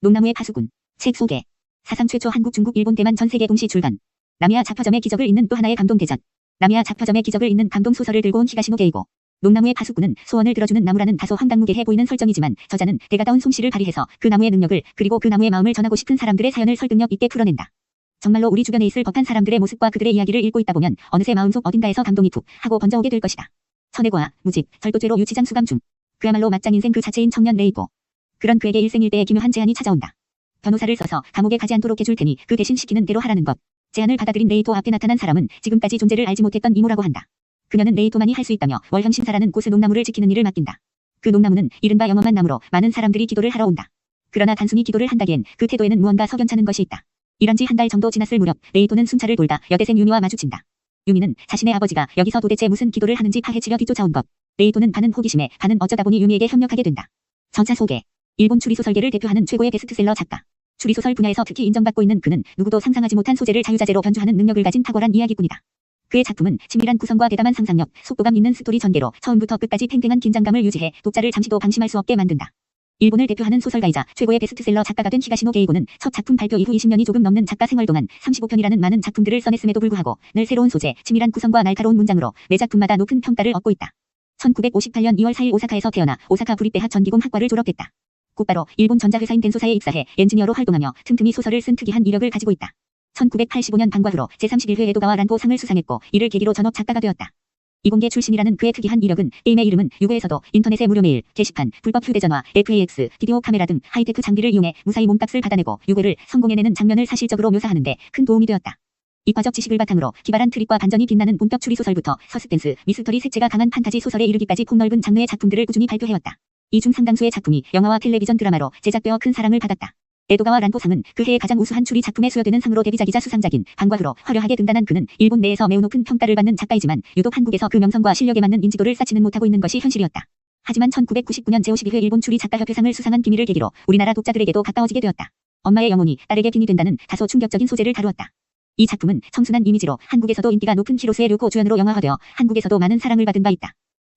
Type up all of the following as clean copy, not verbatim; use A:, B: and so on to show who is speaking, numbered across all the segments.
A: 농나무의 파수꾼. 책 소개. 사상 최초 한국, 중국, 일본, 대만 전 세계 동시 출간. 나미야 작화점의 기적을 잇는 또 하나의 감동 대작. 나미야 작화점의 기적을 잇는 감동 소설을 들고 온 히가시노 게이고. 농나무의 파수꾼은 소원을 들어주는 나무라는 다소 황당무계해 보이는 설정이지만 저자는 대가다운 솜씨를 발휘해서 그 나무의 능력을 그리고 그 나무의 마음을 전하고 싶은 사람들의 사연을 설득력 있게 풀어낸다. 정말로 우리 주변에 있을 법한 사람들의 모습과 그들의 이야기를 읽고 있다 보면 어느새 마음속 어딘가에서 감동이 푹 하고 번져오게 될 것이다. 선해고아, 무직, 절도죄로 유치장 수감 중. 그야말로 맞짱 인생 그 자체인 청년 레이고. 그런 그에게 일생일대의 기묘한 제안이 찾아온다. 변호사를 써서 감옥에 가지 않도록 해줄 테니 그 대신 시키는 대로 하라는 것. 제안을 받아들인 레이토 앞에 나타난 사람은 지금까지 존재를 알지 못했던 이모라고 한다. 그녀는 레이토만이 할 수 있다며 월형신사라는 곳의 농나무를 지키는 일을 맡긴다. 그 농나무는 이른바 영험한 나무로 많은 사람들이 기도를 하러 온다. 그러나 단순히 기도를 한다기엔 그 태도에는 무언가 석연찮은 것이 있다. 이런 지 한 달 정도 지났을 무렵 레이토는 순찰을 돌다 여대생 유미와 마주친다. 유미는 자신의 아버지가 여기서 도대체 무슨 기도를 하는지 파헤치려 뒤쫓아온 것. 레이토는 반은 호기심에 반은 어쩌다 보니 유미에게 협력하게 된다. 저자 소개. 일본 추리소설계를 대표하는 최고의 베스트셀러 작가. 추리소설 분야에서 특히 인정받고 있는 그는 누구도 상상하지 못한 소재를 자유자재로 변주하는 능력을 가진 탁월한 이야기꾼이다. 그의 작품은 치밀한 구성과 대담한 상상력, 속도감 있는 스토리 전개로 처음부터 끝까지 팽팽한 긴장감을 유지해 독자를 잠시도 방심할 수 없게 만든다. 일본을 대표하는 소설가이자 최고의 베스트셀러 작가가 된 히가시노 게이고는 첫 작품 발표 이후 20년이 조금 넘는 작가 생활 동안 35편이라는 많은 작품들을 써냈음에도 불구하고 늘 새로운 소재, 치밀한 구성과 날카로운 문장으로 매 작품마다 높은 평가를 얻고 있다. 1958년 2월 4일 오사카에서 태어나 오사카 부리대학 전기공 학과를 졸업했다. 곧바로 일본 전자회사인 덴소사에 입사해 엔지니어로 활동하며 틈틈이 소설을 쓴 특이한 이력을 가지고 있다. 1985년 방과 후로 제31회 에도가와 란도상을 수상했고 이를 계기로 전업 작가가 되었다. 이공계 출신이라는 그의 특이한 이력은 게임의 이름은 유고에서도 인터넷의 무료 메일, 게시판, 불법 휴대전화, FAX, 비디오 카메라 등 하이테크 장비를 이용해 무사히 몸값을 받아내고 유괴를 성공해내는 장면을 사실적으로 묘사하는데 큰 도움이 되었다. 이과적 지식을 바탕으로 기발한 트릭과 반전이 빛나는 본격 추리소설부터 서스펜스, 미스터리 색채가 강한 판타지 소설에 이르기까지 폭넓은 장르의 작품들을 꾸준히 발표해왔다. 이 중 상당수의 작품이 영화와 텔레비전 드라마로 제작되어 큰 사랑을 받았다. 에도가와 란도상은 그 해의 가장 우수한 추리 작품에 수여되는 상으로 데뷔작이자 수상작인 방과 후로 화려하게 등단한 그는 일본 내에서 매우 높은 평가를 받는 작가이지만 유독 한국에서 그 명성과 실력에 맞는 인지도를 쌓지는 못하고 있는 것이 현실이었다. 하지만 1999년 제52회 일본 추리 작가협회상을 수상한 비밀을 계기로 우리나라 독자들에게도 가까워지게 되었다. 엄마의 영혼이 딸에게 빙이 된다는 다소 충격적인 소재를 다루었다. 이 작품은 청순한 이미지로 한국에서도 인기가 높은 히로스의 류코 주연으로 영화화되어 한국에서도 많은 사랑을 받은 바 있다.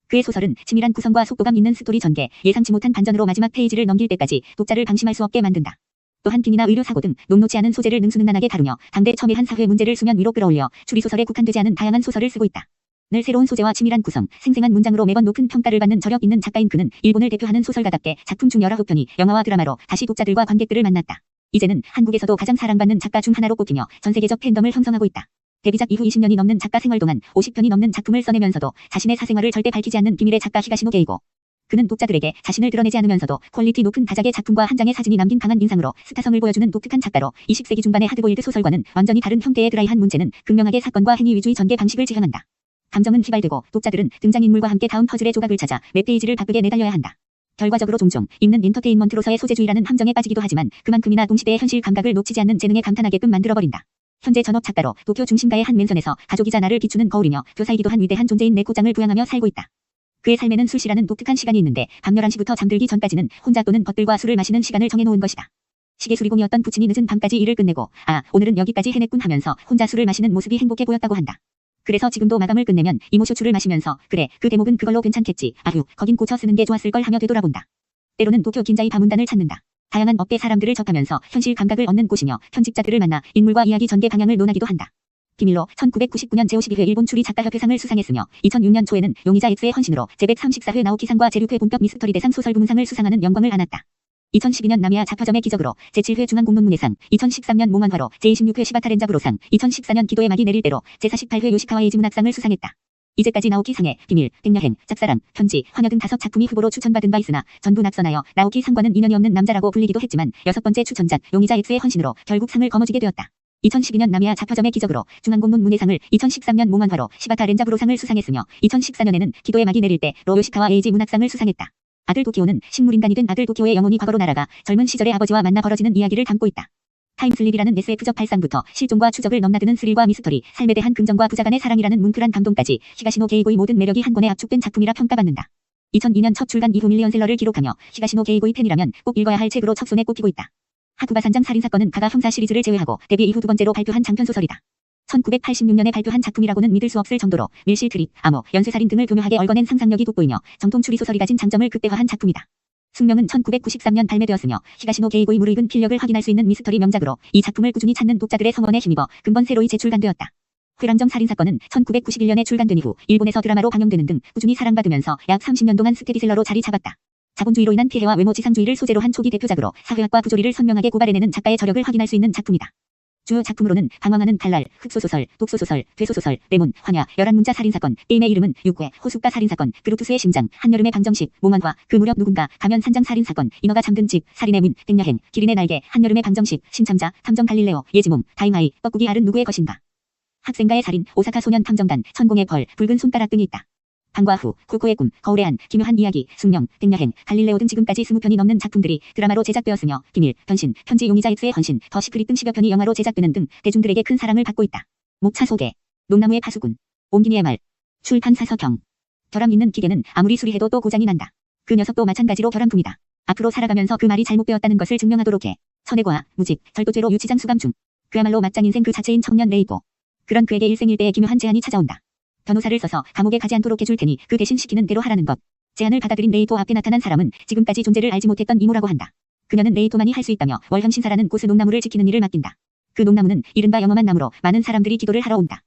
A: 그의 소설은 치밀한 구성과 속도감 있는 스토리 전개, 예상치 못한 반전으로 마지막 페이지를 넘길 때까지 독자를 방심할 수 없게 만든다. 또한 빈이나 의료 사고 등 녹록지 않은 소재를 능수능란하게 다루며 당대 첨예한 사회 문제를 수면 위로 끌어올려 추리소설에 국한되지 않은 다양한 소설을 쓰고 있다. 늘 새로운 소재와 치밀한 구성, 생생한 문장으로 매번 높은 평가를 받는 저력 있는 작가인 그는 일본을 대표하는 소설가답게 작품 중 19편이 영화와 드라마로 다시 독자들과 관객들을 만났다. 이제는 한국에서도 가장 사랑받는 작가 중 하나로 꼽히며 전세계적 팬덤을 형성하고 있다. 데뷔작 이후 20년이 넘는 작가 생활 동안 50편이 넘는 작품을 써내면서도 자신의 사생활을 절대 밝히지 않는 비밀의 작가 히가시노 게이고. 그는 독자들에게 자신을 드러내지 않으면서도 퀄리티 높은 다작의 작품과 한 장의 사진이 남긴 강한 인상으로 스타성을 보여주는 독특한 작가로 20세기 중반의 하드보일드 소설과는 완전히 다른 형태의 드라이한 문체는 극명하게 사건과 행위 위주의 전개 방식을 지향한다. 감정은 휘발되고 독자들은 등장인물과 함께 다음 퍼즐의 조각을 찾아 매 페이지를 바쁘게 내달려야 한다. 결과적으로 종종 읽는 엔터테인먼트로서의 소재주의라는 함정에 빠지기도 하지만 그만큼이나 동시대의 현실 감각을 놓치지 않는 재능에 감탄하게끔 만들어버린다. 현재 전업 작가로 도쿄 중심가의 한 맨션에서 가족이자 나를 비추는 거울이며 교사이기도 한 위대한 존재인 네코짱을 부양하며 살고 있다. 그의 삶에는 술시라는 독특한 시간이 있는데 밤 11시부터 잠들기 전까지는 혼자 또는 벗들과 술을 마시는 시간을 정해놓은 것이다. 시계 수리공이었던 부친이 늦은 밤까지 일을 끝내고 오늘은 여기까지 해냈군 하면서 혼자 술을 마시는 모습이 행복해 보였다고 한다. 그래서 지금도 마감을 끝내면 이모쇼추를 마시면서 그래 그 대목은 그걸로 괜찮겠지 아휴 거긴 고쳐 쓰는 게 좋았을걸 하며 되돌아본다. 때로는 도쿄 긴자이 바문단을 찾는다. 다양한 업계 사람들을 접하면서 현실 감각을 얻는 곳이며 편집자들을 만나 인물과 이야기 전개 방향을 논하기도 한다. 비밀로 1999년 제52회 일본 추리 작가협회상을 수상했으며 2006년 초에는 용의자 X의 헌신으로 제134회 나오키상과 제6회 본격 미스터리 대상 소설 부문상을 수상하는 영광을 안았다. 2012년 나미야 작화점의 기적으로 제7회 중앙공론문예상, 2013년 몽환화로 제26회 시바타렌자부로상, 2014년 기도의 막이 내릴 때로 제48회 요시카와 에이지 문학상을 수상했다. 이제까지 나오키상에 비밀, 백여행, 짝사랑, 편지, 화녀 등 5작품이 후보로 추천받은 바 있으나 전부 낙선하여 나오키 상과는 인연이 없는 남자라고 불리기도 했지만 6번째 추천작 용의자 X의 헌신으로 결국 상을 거머쥐게 되었다. 2012년 나미야 작화점의 기적으로 중앙공론문예상을 2013년 몽환화로 시바타 렌자부로상을 수상했으며 2014년에는 기도의 막이 내릴 때로 요시카와 에이지 문학상을 수상했다. 아들 도키오는 식물인간이 된 아들 도키오의 영혼이 과거로 날아가 젊은 시절의 아버지와 만나 벌어지는 이야기를 담고 있다. 타임슬립이라는 SF적 발상부터 실존과 추적을 넘나드는 스릴과 미스터리, 삶에 대한 긍정과 부자 간의 사랑이라는 뭉클한 감동까지 히가시노 게이고의 모든 매력이 한 권에 압축된 작품이라 평가받는다. 2002년 첫 출간 이후 밀리언셀러를 기록하며 히가시노 게이고의 팬이라면 꼭 읽어야 할 책으로 첫 손에 꼽히고 있다. 하쿠바산장 살인사건은 가가 형사 시리즈를 제외하고 데뷔 이후 2번째로 발표한 장편소설이다. 1986년에 발표한 작품이라고는 믿을 수 없을 정도로 밀실 트릭, 암호, 연쇄살인 등을 교묘하게 얽어낸 상상력이 돋보이며 정통 추리소설이 가진 장점을 극대화한 작품이다. 숙명은 1993년 발매되었으며 히가시노 게이고의 무르익은 필력을 확인할 수 있는 미스터리 명작으로 이 작품을 꾸준히 찾는 독자들의 성원에 힘입어 근본 새로이 재출간되었다. 회랑정 살인사건은 1991년에 출간된 이후 일본에서 드라마로 방영되는 등 꾸준히 사랑받으면서 약 30년 동안 스테디셀러로 자리 잡았다. 자본주의로 인한 피해와 외모지상주의를 소재로 한 초기 대표작으로 사회학과 부조리를 선명하게 고발해내는 작가의 저력을 확인할 수 있는 작품이다. 주요 작품으로는 방황하는 칼날, 흑소소설, 독소소설, 되소소설, 레몬, 환야, 11문자 살인사건, 게임의 이름은 육괴, 호숫가 살인사건, 그루투스의 심장, 한여름의 방정식, 몽환화, 그 무렵 누군가, 가면산장 살인사건, 인어가 잠든 집, 살인의 문, 백녀행, 기린의 날개, 한여름의 방정식, 심참자, 탐정 갈릴레오, 예지몽, 다이마이, 뻐꾸기 알은 누구의 것인가. 학생가의 살인, 오사카 소년 탐정단, 천공의 벌, 붉은 손가락 등이 있다. 방과 후, 쿠코의 꿈, 거울의 안, 기묘한 이야기, 숙명, 백녀행, 갈릴레오 등 지금까지 20편이 넘는 작품들이 드라마로 제작되었으며 비밀, 변신, 편지 용의자 X의 헌신, 더 시크릿 등 10여 편이 영화로 제작되는 등 대중들에게 큰 사랑을 받고 있다. 목차 소개. 농나무의 파수꾼. 옴기니의 말. 출판사 서경. 결함 있는 기계는 아무리 수리해도 또 고장이 난다. 그 녀석도 마찬가지로 결함품이다. 앞으로 살아가면서 그 말이 잘못되었다는 것을 증명하도록 해. 선해고아, 무직, 절도죄로 유치장 수감 중. 그야말로 맞짱 인생 그 자체인 청년 레이고. 그런 그에게 일생일대의 기묘한 제안이 찾아온다. 변호사를 써서 감옥에 가지 않도록 해줄 테니 그 대신 시키는 대로 하라는 것. 제안을 받아들인 레이토 앞에 나타난 사람은 지금까지 존재를 알지 못했던 이모라고 한다. 그녀는 레이토만이 할 수 있다며 월현 신사라는 고수 농나무를 지키는 일을 맡긴다. 그 농나무는 이른바 영험한 나무로 많은 사람들이 기도를 하러 온다.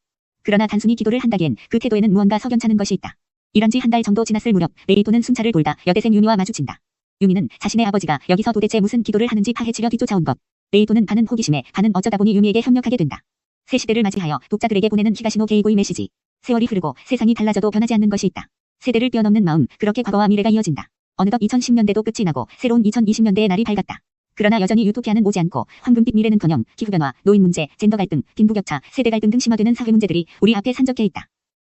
A: 그러나 단순히 기도를 한다기엔 그 태도에는 무언가 석연찮은 것이 있다. 일한 지 한 달 정도 지났을 무렵 레이토는 순찰을 돌다 여대생 유미와 마주친다. 유미는 자신의 아버지가 여기서 도대체 무슨 기도를 하는지 파헤치려 뒤쫓아온 것. 레이토는 반은 호기심에 반은 어쩌다 보니 유미에게 협력하게 된다. 새 시대를 맞이하여 독자들에게 보내는 히가시노 게이고의 메시지. 세월이 흐르고 세상이 달라져도 변하지 않는 것이 있다. 세대를 뛰어넘는 마음, 그렇게 과거와 미래가 이어진다. 어느덧 2010년대도 끝이 나고 새로운 2020년대의 날이 밝았다. 그러나 여전히 유토피아는 오지 않고 황금빛 미래는커녕 기후변화, 노인 문제, 젠더 갈등, 빈부격차, 세대 갈등 등 심화되는 사회 문제들이 우리 앞에 산적해 있다.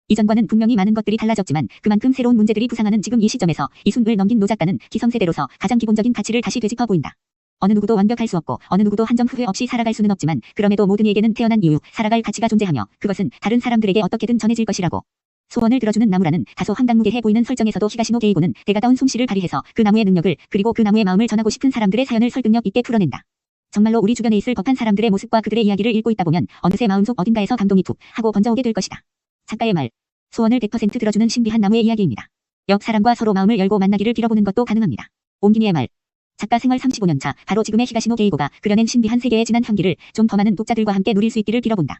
A: 이전과는 분명히 많은 것들이 달라졌지만 그만큼 새로운 문제들이 부상하는 지금 이 시점에서 이순을 넘긴 노 작가는 기성세대로서 가장 기본적인 가치를 다시 되짚어 보인다. 어느 누구도 완벽할 수 없고 어느 누구도 한 점 후회 없이 살아갈 수는 없지만 그럼에도 모든 이에게는 태어난 이유, 살아갈 가치가 존재하며 그것은 다른 사람들에게 어떻게든 전해질 것이라고. 소원을 들어주는 나무라는 다소 황당무계해 보이는 설정에서도 히가시노 게이고는 대가다운 솜씨를 발휘해서 그 나무의 능력을 그리고 그 나무의 마음을 전하고 싶은 사람들의 사연을 설득력 있게 풀어낸다. 정말로 우리 주변에 있을 법한 사람들의 모습과 그들의 이야기를 읽고 있다 보면 어느새 마음속 어딘가에서 감동이 툭 하고 번져오게 될 것이다. 작가의 말. 소원을 100% 들어주는 신비한 나무의 이야기입니다. 옆 사람과 서로 마음을 열고 만나기를 빌어보는 것도 가능합니다. 옴기니의 말. 작가 생활 35년차 바로 지금의 히가시노 게이고가 그려낸 신비한 세계의 진한 향기를 좀 더 많은 독자들과 함께 누릴 수 있기를 빌어본다.